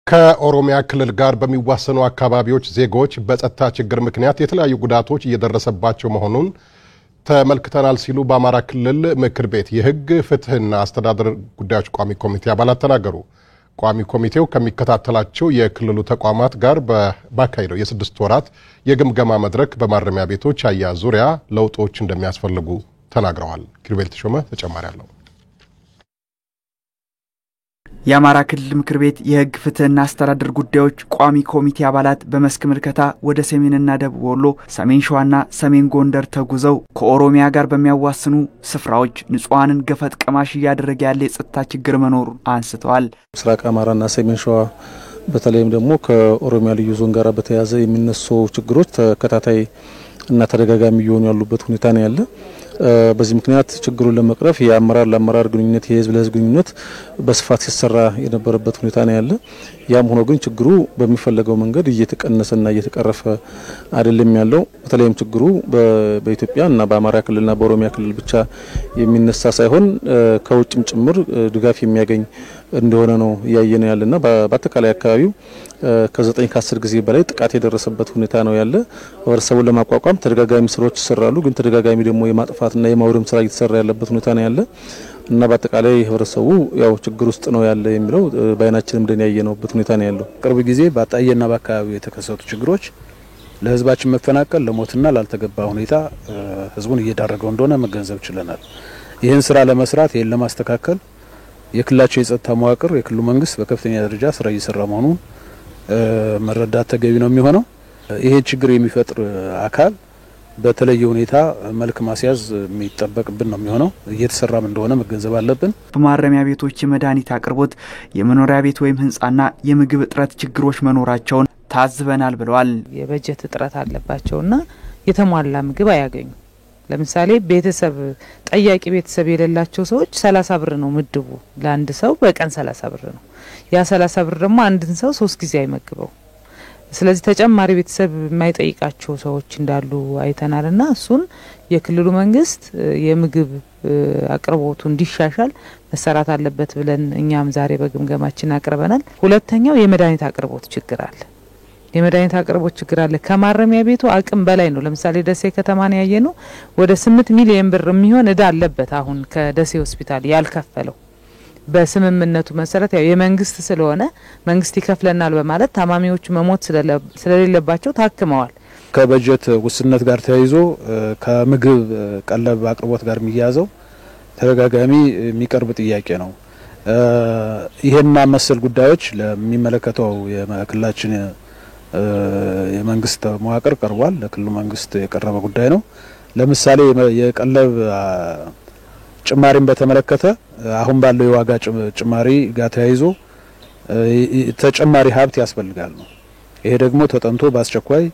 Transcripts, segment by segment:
ከኦሮሚያ ክልል ጋር በሚዋሰኑ አካባቢዎች ዜጎች በጸጥታ ችግር ምክንያት የተለያዩ ጉዳቶች እየደረሰባቸው መሆኑን ተመልክተናል ሲሉ በአማራ ክልል ምክር ቤት የሕግ ፍትህና አስተዳደር ጉዳዮች ቋሚ ኮሚቴ አባላት ተናገሩ። ቋሚ ኮሚቴው ከሚከታተላቸው የክልሉ ተቋማት ጋር ባካሄደው የ6 ወራት የግምገማ መድረክ በማረሚያ ቤቶች አያያዝ ዙሪያ ለውጦች እንደሚያስፈልጉ ተናግረዋል። ኪሩቤል ተሾመ ተጨማሪ አለው። የአማራ ክልል ምክር ቤት የሕግ ፍትህና አስተዳደር ጉዳዮች ቋሚ ኮሚቴ አባላት በመስክ ምልከታ ወደ ሰሜንና ደቡብ ወሎ፣ ሰሜን ሸዋና ሰሜን ጎንደር ተጉዘው ከኦሮሚያ ጋር በሚያዋስኑ ስፍራዎች ንጹሃንን ገፈት ቀማሽ እያደረገ ያለ የጸጥታ ችግር መኖሩን አንስተዋል። ምስራቅ አማራና ሰሜን ሸዋ በተለይም ደግሞ ከኦሮሚያ ልዩ ዞን ጋር በተያያዘ የሚነሱ ችግሮች ተከታታይ እና ተደጋጋሚ እየሆኑ ያሉበት ሁኔታ ነው ያለ። በዚህ ምክንያት ችግሩን ለመቅረፍ የአመራር ለአመራር ግንኙነት የህዝብ ለህዝብ ግንኙነት በስፋት ሲሰራ የነበረበት ሁኔታ ነው ያለ። ያም ሆኖ ግን ችግሩ በሚፈለገው መንገድ እየተቀነሰና እየተቀረፈ አይደለም ያለው። በተለይም ችግሩ በኢትዮጵያና በአማራ ክልልና በኦሮሚያ ክልል ብቻ የሚነሳ ሳይሆን ከውጭም ጭምር ድጋፍ የሚያገኝ እንደሆነ ነው ያየነ ያለና በአጠቃላይ አካባቢው ከ9 ከ10 ጊዜ በላይ ጥቃት የደረሰበት ሁኔታ ነው ያለ። ወርሰቡን ለማቋቋም ተደጋጋሚ ስራዎች ይሰራሉ፣ ግን ተደጋጋሚ ደግሞ የማጥፋትና የማውደም ስራ እየተሰራ ያለበት ሁኔታ ነው ያለ እና በአጠቃላይ ህብረተሰቡ ያው ችግር ውስጥ ነው ያለ የሚለው ባይናችንም እንደኛ ያየነውበት ሁኔታ ነው ያለው። ቅርብ ጊዜ በአጣየና በአካባቢው የተከሰቱ ችግሮች ለህዝባችን መፈናቀል ለሞትና ላልተገባ ሁኔታ ህዝቡን እየዳረገው እንደሆነ መገንዘብ ችለናል። ይህን ስራ ለመስራት ይህን ለማስተካከል የክልላቸው የጸጥታ መዋቅር የክልሉ መንግስት በከፍተኛ ደረጃ ስራ እየሰራ መሆኑን መረዳት ተገቢ ነው የሚሆነው። ይሄ ችግር የሚፈጥር አካል በተለየ ሁኔታ መልክ ማስያዝ የሚጠበቅብን ነው የሚሆነው። እየተሰራም እንደሆነ መገንዘብ አለብን። በማረሚያ ቤቶች የመድኃኒት አቅርቦት፣ የመኖሪያ ቤት ወይም ህንጻና የምግብ እጥረት ችግሮች መኖራቸውን ታዝበናል ብለዋል። የበጀት እጥረት አለባቸውና የተሟላ ምግብ አያገኙ። ለምሳሌ ቤተሰብ ጠያቂ ቤተሰብ የሌላቸው ሰዎች 30 ብር ነው ምድቡ ለአንድ ሰው በቀን 30 ብር ነው። ያ 30 ብር ደግሞ አንድን ሰው 3 ጊዜ አይመግበው። ስለዚህ ተጨማሪ ቤተሰብ የማይጠይቃቸው ሰዎች እንዳሉ አይተናልና እሱን የክልሉ መንግስት የምግብ አቅርቦቱ እንዲሻሻል መሰራት አለበት ብለን እኛም ዛሬ በግምገማችን አቅርበናል። ሁለተኛው የመድኃኒት አቅርቦት ችግር አለ። የመድኃኒት አቅርቦት ችግር አለ። ከማረሚያ ቤቱ አቅም በላይ ነው። ለምሳሌ ደሴ ከተማን ያየነው ወደ 8 ሚሊዮን ብር የሚሆን እዳ አለበት አሁን ከደሴ ሆስፒታል ያልከፈለው። በስምምነቱ መሰረት ያው የመንግስት ስለሆነ መንግስት ይከፍለናል በማለት ታማሚዎቹ መሞት ስለሌለባቸው ታክመዋል። ከበጀት ውስንነት ጋር ተያይዞ ከምግብ ቀለብ አቅርቦት ጋር የሚያያዘው ተደጋጋሚ የሚቀርብ ጥያቄ ነው። ይሄና መሰል ጉዳዮች ለሚመለከተው የክልላችን የመንግስት መዋቅር ቀርቧል። ለክልሉ መንግስት የቀረበ ጉዳይ ነው። ለምሳሌ የቀለብ ጭማሪን በተመለከተ አሁን ባለው የዋጋ ጭማሪ ጋር ተያይዞ ተጨማሪ ሀብት ያስፈልጋል ነው። ይሄ ደግሞ ተጠንቶ በአስቸኳይ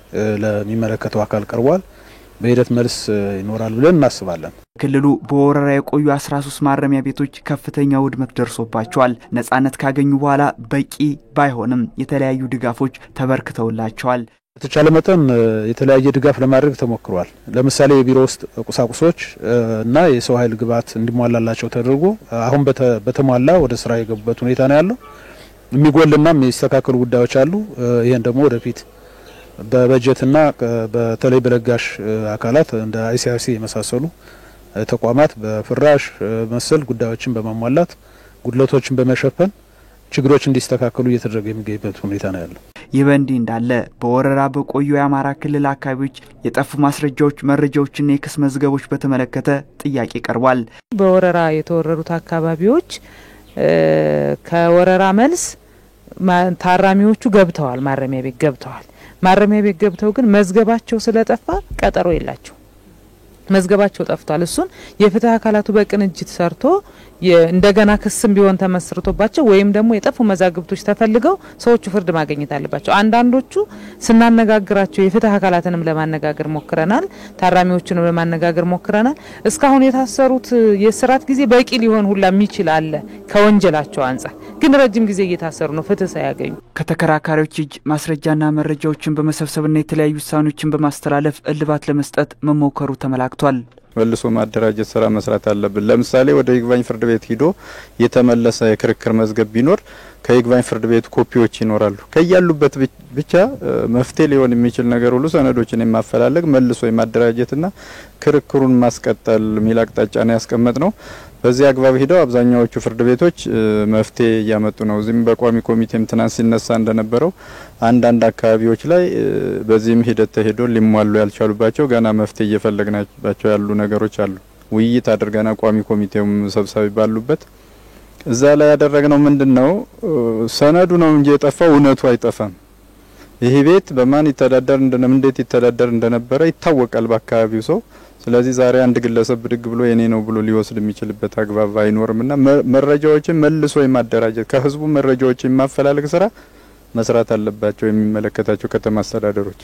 ለሚመለከተው አካል ቀርቧል። በሂደት መልስ ይኖራል ብለን እናስባለን። ክልሉ በወረራ የቆዩ 13 ማረሚያ ቤቶች ከፍተኛ ውድመት ደርሶባቸዋል። ነጻነት ካገኙ በኋላ በቂ ባይሆንም የተለያዩ ድጋፎች ተበርክተውላቸዋል። በተቻለ መጠን የተለያየ ድጋፍ ለማድረግ ተሞክሯል። ለምሳሌ የቢሮ ውስጥ ቁሳቁሶች እና የሰው ኃይል ግብዓት እንዲሟላላቸው ተደርጎ አሁን በተሟላ ወደ ስራ የገቡበት ሁኔታ ነው ያለው። የሚጎልና የሚስተካከሉ ጉዳዮች አሉ። ይሄን ደግሞ ወደፊት በበጀትና በተለይ በለጋሽ አካላት እንደ ICRC የመሳሰሉ ተቋማት በፍራሽ መሰል ጉዳዮችን በማሟላት ጉድለቶችን በመሸፈን ችግሮች እንዲስተካከሉ እየተደረገ የሚገኝበት ሁኔታ ነው ያለው። ይህ በእንዲህ እንዳለ በወረራ በቆዩ የአማራ ክልል አካባቢዎች የጠፉ ማስረጃዎች፣ መረጃዎችና የክስ መዝገቦች በተመለከተ ጥያቄ ቀርቧል። በወረራ የተወረሩት አካባቢዎች ከወረራ መልስ ታራሚዎቹ ገብተዋል፣ ማረሚያ ቤት ገብተዋል። ማረሚያ ቤት ገብተው ግን መዝገባቸው ስለጠፋ ቀጠሮ የላቸው። መዝገባቸው ጠፍቷል። እሱን የፍትህ አካላቱ በቅንጅት ሰርቶ እንደገና ክስም ቢሆን ተመስርቶባቸው ወይም ደግሞ የጠፉ መዛግብቶች ተፈልገው ሰዎቹ ፍርድ ማግኘት አለባቸው። አንዳንዶቹ ስናነጋግራቸው የፍትህ አካላትንም ለማነጋገር ሞክረናል፣ ታራሚዎቹንም ለማነጋገር ሞክረናል። እስካሁን የታሰሩት የስራት ጊዜ በቂ ሊሆን ሁላ የሚችል አለ ከወንጀላቸው አንፃር፣ ግን ረጅም ጊዜ እየታሰሩ ነው ፍትህ ሳያገኙ። ከተከራካሪዎች እጅ ማስረጃና መረጃዎችን በመሰብሰብና የተለያዩ ውሳኔዎችን በማስተላለፍ እልባት ለመስጠት መሞከሩ ተመላክቷል። መልሶ ማደራጀት ስራ መስራት አለብን። ለምሳሌ ወደ ይግባኝ ፍርድ ቤት ሂዶ የተመለሰ የክርክር መዝገብ ቢኖር ከይግባኝ ፍርድ ቤት ኮፒዎች ይኖራሉ። ከያሉበት ብቻ መፍትሄ ሊሆን የሚችል ነገር ሁሉ ሰነዶችን የማፈላለግ መልሶ የማደራጀትና ክርክሩን ማስቀጠል ሚል አቅጣጫ ነው ያስቀመጥነው። በዚህ አግባብ ሄደው አብዛኛዎቹ ፍርድ ቤቶች መፍትሄ እያመጡ ነው። እዚህም በቋሚ ኮሚቴም ትናንት ሲነሳ እንደነበረው አንዳንድ አካባቢዎች ላይ በዚህም ሂደት ተሄዶ ሊሟሉ ያልቻሉባቸው ገና መፍትሄ እየፈለግናቸው ያሉ ነገሮች አሉ። ውይይት አድርገና ቋሚ ኮሚቴውም ሰብሳቢ ባሉበት እዛ ላይ ያደረግነው ምንድነው ሰነዱ ነው እንጂ የጠፋው እውነቱ አይጠፋም። ይሄ ቤት በማን ይተዳደር እንዴት ይተዳደር እንደነበረ ይታወቃል በአካባቢው ሰው። ስለዚህ ዛሬ አንድ ግለሰብ ብድግ ብሎ የኔ ነው ብሎ ሊወስድ የሚችልበት አግባብ አይኖርምና መረጃዎችን መልሶ የማደራጀት ከህዝቡ መረጃዎችን የማፈላለግ ስራ መስራት አለባቸው የሚመለከታቸው ከተማ አስተዳደሮች።